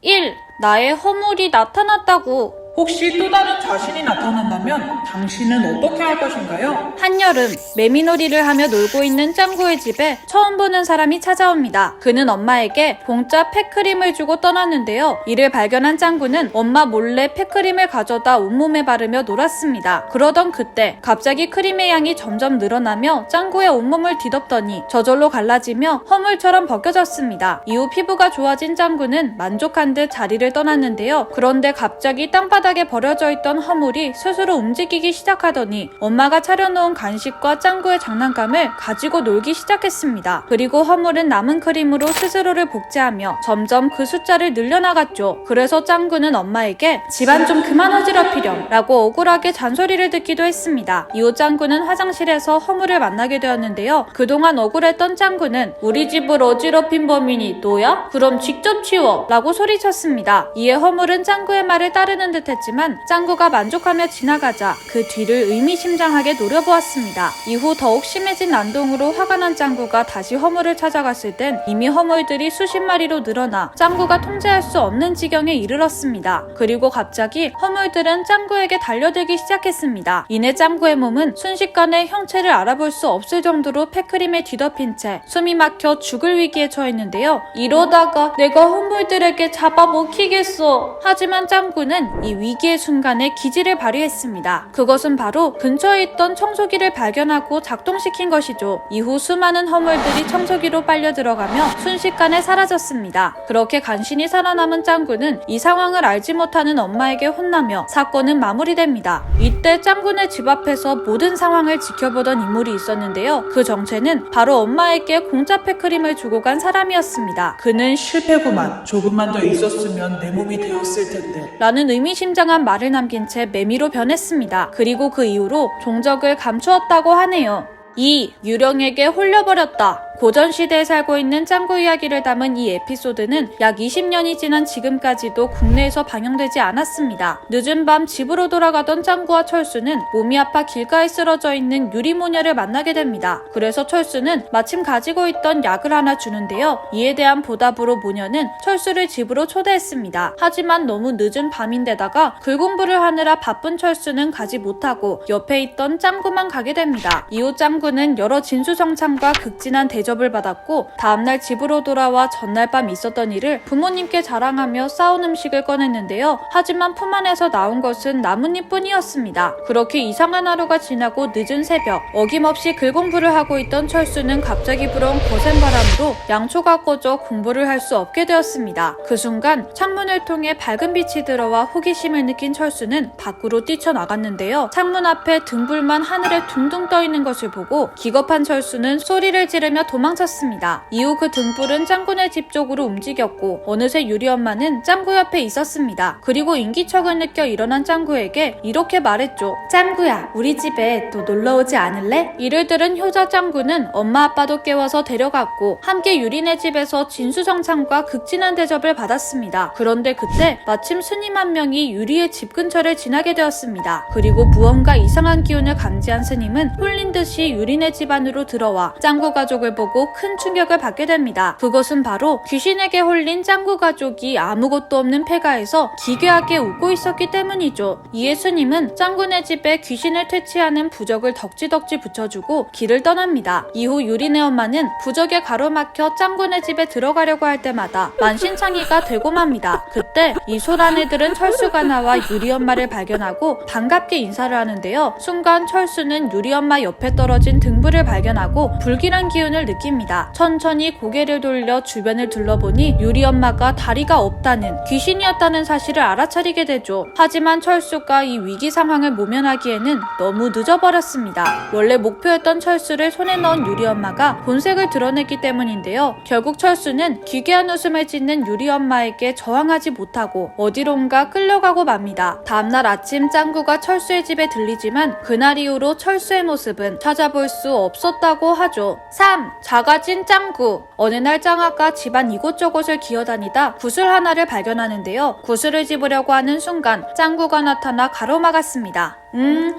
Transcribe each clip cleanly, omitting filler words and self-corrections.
1. 나의 허물이 나타났다고. 혹시 또 다른 자신이 나타난다면 당신은 어떻게 할 것인가요? 한여름, 매미놀이를 하며 놀고 있는 짱구의 집에 처음 보는 사람이 찾아옵니다. 그는 엄마에게 봉짜 팩크림을 주고 떠났는데요. 이를 발견한 짱구는 엄마 몰래 팩크림을 가져다 온몸에 바르며 놀았습니다. 그러던 그때 갑자기 크림의 양이 점점 늘어나며 짱구의 온몸을 뒤덮더니 저절로 갈라지며 허물처럼 벗겨졌습니다. 이후 피부가 좋아진 짱구는 만족한 듯 자리를 떠났는데요. 그런데 갑자기 땅바닥에 버려져 있던 허물이 스스로 움직이기 시작하더니 엄마가 차려놓은 간식과 짱구의 장난감을 가지고 놀기 시작했습니다. 그리고 허물은 남은 크림으로 스스로를 복제하며 점점 그 숫자를 늘려나갔죠. 그래서 짱구는 엄마에게 집안 좀 그만 어지럽히렴 라고 억울하게 잔소리를 듣기도 했습니다. 이후 짱구는 화장실에서 허물을 만나게 되었는데요. 그동안 억울했던 짱구는 우리 집을 어지럽힌 범인이 너야? 그럼 직접 치워 라고 소리쳤습니다. 이에 허물은 짱구의 말을 따르는 듯 했지만 짱구가 만족하며 지나가자 그 뒤를 의미심장하게 노려보았습니다. 이후 더욱 심해진 난동으로 화가 난 짱구가 다시 허물을 찾아갔을 땐 이미 허물들이 수십 마리로 늘어나 짱구가 통제할 수 없는 지경에 이르렀습니다. 그리고 갑자기 허물들은 짱구에게 달려들기 시작했습니다. 이내 짱구의 몸은 순식간에 형체를 알아볼 수 없을 정도로 팩크림에 뒤덮인 채 숨이 막혀 죽을 위기에 처했는데요. 이러다가 내가 허물들에게 잡아먹히겠어. 하지만 짱구는 이 위기의 순간에 기지를 발휘했습니다. 그것은 바로 근처에 있던 청소기를 발견하고 작동시킨 것이죠. 이후 수많은 허물들이 청소기로 빨려 들어가며 순식간에 사라졌습니다. 그렇게 간신히 살아남은 짱구는 이 상황을 알지 못하는 엄마에게 혼나며 사건은 마무리됩니다. 이때 짱구네 집 앞에서 모든 상황을 지켜보던 인물이 있었는데요. 그 정체는 바로 엄마에게 공짜 팩크림을 주고 간 사람이었습니다. 그는 실패구만. 조금만 더 있었으면 내 몸이 되었을 텐데. 라는 의미심장한 말을 남긴 채 매미로 변했습니다. 그리고 그 이후로 종적을 감추었다고 하네요. 2. 유령에게 홀려버렸다. 고전시대에 살고 있는 짱구 이야기를 담은 이 에피소드는 약 20년이 지난 지금까지도 국내에서 방영되지 않았습니다. 늦은 밤 집으로 돌아가던 짱구와 철수는 몸이 아파 길가에 쓰러져 있는 유리모녀를 만나게 됩니다. 그래서 철수는 마침 가지고 있던 약을 하나 주는데요. 이에 대한 보답으로 모녀는 철수를 집으로 초대했습니다. 하지만 너무 늦은 밤인데다가 글 공부를 하느라 바쁜 철수는 가지 못하고 옆에 있던 짱구만 가게 됩니다. 이후 짱구는 여러 진수성찬과 극진한 대접을 받았고 다음날 집으로 돌아와 전날 밤 있었던 일을 부모님께 자랑하며 싸운 음식을 꺼냈는데요. 하지만 품 안에서 나온 것은 나뭇잎뿐이었습니다. 그렇게 이상한 하루가 지나고 늦은 새벽 어김없이 글 공부를 하고 있던 철수는 갑자기 불어온 거센 바람으로 양초가 꺼져 공부를 할 수 없게 되었습니다. 그 순간 창문을 통해 밝은 빛이 들어와 호기심을 느낀 철수는 밖으로 뛰쳐나갔는데요. 창문 앞에 등불만 하늘에 둥둥 떠있는 것을 보고 기겁한 철수는 소리를 지르며 도망쳤습니다. 이후 그 등불은 짱구네 집 쪽으로 움직였고 어느새 유리 엄마는 짱구 옆에 있었습니다. 그리고 인기척을 느껴 일어난 짱구에게 이렇게 말했죠. 짱구야, 우리 집에 또 놀러오지 않을래? 이를 들은 효자 짱구는 엄마 아빠도 깨워서 데려갔고 함께 유리네 집에서 진수성찬과 극진한 대접을 받았습니다. 그런데 그때 마침 스님 한 명이 유리의 집 근처를 지나게 되었습니다. 그리고 무언가 이상한 기운을 감지한 스님은 홀린 듯이 유리네 집 안으로 들어와 짱구 가족을 보고 큰 충격을 받게 됩니다. 그것은 바로 귀신에게 홀린 짱구 가족이 아무것도 없는 폐가에서 기괴하게 웃고 있었기 때문이죠. 이에 스님은 짱구네 집에 귀신을 퇴치하는 부적을 덕지덕지 붙여주고 길을 떠납니다. 이후 유리네 엄마는 부적에 가로막혀 짱구네 집에 들어가려고 할 때마다 만신창이가 되고 맙니다. 그때 이 소란애들은 철수가 나와 유리 엄마를 발견하고 반갑게 인사를 하는데요. 순간 철수는 유리 엄마 옆에 떨어진 등불을 발견하고 불길한 기운을 느낍니다. 천천히 고개를 돌려 주변을 둘러보니 유리 엄마가 다리가 없다는 귀신이었다는 사실을 알아차리게 되죠. 하지만 철수가 이 위기 상황을 모면하기에는 너무 늦어버렸습니다. 원래 목표였던 철수를 손에 넣은 유리 엄마가 본색을 드러냈기 때문인데요. 결국 철수는 기괴한 웃음을 짓는 유리 엄마에게 저항하지 못하고 어디론가 끌려가고 맙니다. 다음날 아침 짱구가 철수의 집에 들리지만 그날 이후로 철수의 모습은 찾아볼 수 없었다고 하죠. 3. 작아진 짱구. 어느 날 짱아가 집안 이곳저곳을 기어다니다 구슬 하나를 발견하는데요. 구슬을 집으려고 하는 순간 짱구가 나타나 가로막았습니다.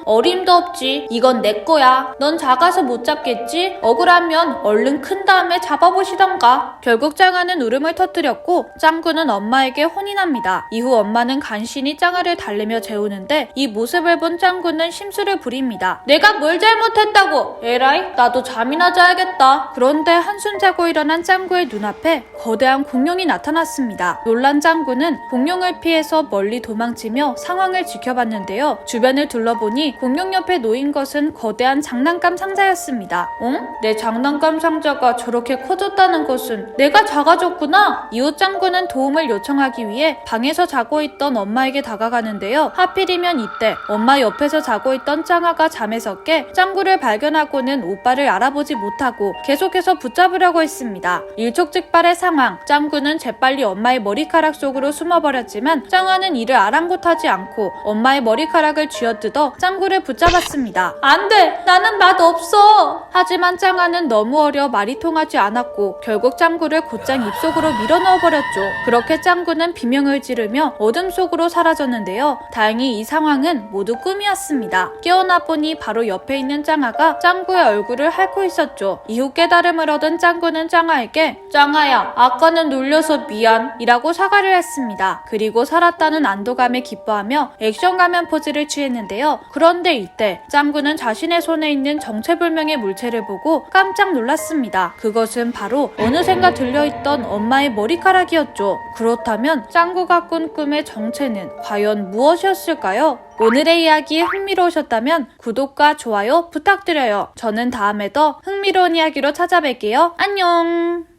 어림도 없지. 이건 내 거야. 넌 작아서 못 잡겠지? 억울하면 얼른 큰 다음에 잡아보시던가. 결국 짱아는 울음을 터뜨렸고 짱구는 엄마에게 혼이 납니다. 이후 엄마는 간신히 짱아를 달래며 재우는데 이 모습을 본 짱구는 심술을 부립니다. 내가 뭘 잘못했다고? 에라이, 나도 잠이나 자야겠다. 그런데 한숨 자고 일어난 짱구의 눈앞에 거대한 공룡이 나타났습니다. 놀란 짱구는 공룡을 피해서 멀리 도망치며 상황을 지켜봤는데요. 주변을 둘러보니 공룡 옆에 놓인 것은 거대한 장난감 상자였습니다. 내 장난감 상자가 저렇게 커졌다는 것은 내가 작아졌구나. 이후 짱구는 도움을 요청하기 위해 방에서 자고 있던 엄마에게 다가가는데요. 하필이면 이때 엄마 옆에서 자고 있던 짱아가 잠에서 깨 짱구를 발견하고는 오빠를 알아보지 못하고 계속해서 붙잡으려고 했습니다. 일촉즉발의 상황. 짱구는 재빨리 엄마의 머리카락 속으로 숨어버렸지만 짱아는 이를 아랑곳하지 않고 엄마의 머리카락을 쥐어뜯어 짱구를 붙잡았습니다. 안 돼! 나는 맛 없어! 하지만 짱아는 너무 어려 말이 통하지 않았고 결국 짱구를 곧장 입속으로 밀어넣어버렸죠. 그렇게 짱구는 비명을 지르며 어둠 속으로 사라졌는데요. 다행히 이 상황은 모두 꿈이었습니다. 깨어나 보니 바로 옆에 있는 짱아가 짱구의 얼굴을 핥고 있었죠. 이후 깨달음을 얻은 짱구는 짱아에게 짱아야, 아까는 놀려서 미안 이라고 사과를 했습니다. 그리고 살았다는 안도감에 기뻐하며 액션 가면 포즈를 취했는데요. 그런데 이때 짱구는 자신의 손에 있는 정체불명의 물체를 보고 깜짝 놀랐습니다. 그것은 바로 어느샌가 들려있던 엄마의 머리카락이었죠. 그렇다면 짱구가 꾼 꿈의 정체는 과연 무엇이었을까요? 오늘의 이야기 흥미로우셨다면 구독과 좋아요 부탁드려요. 저는 다음에 더 흥미로운 이야기로 찾아뵐게요. 안녕!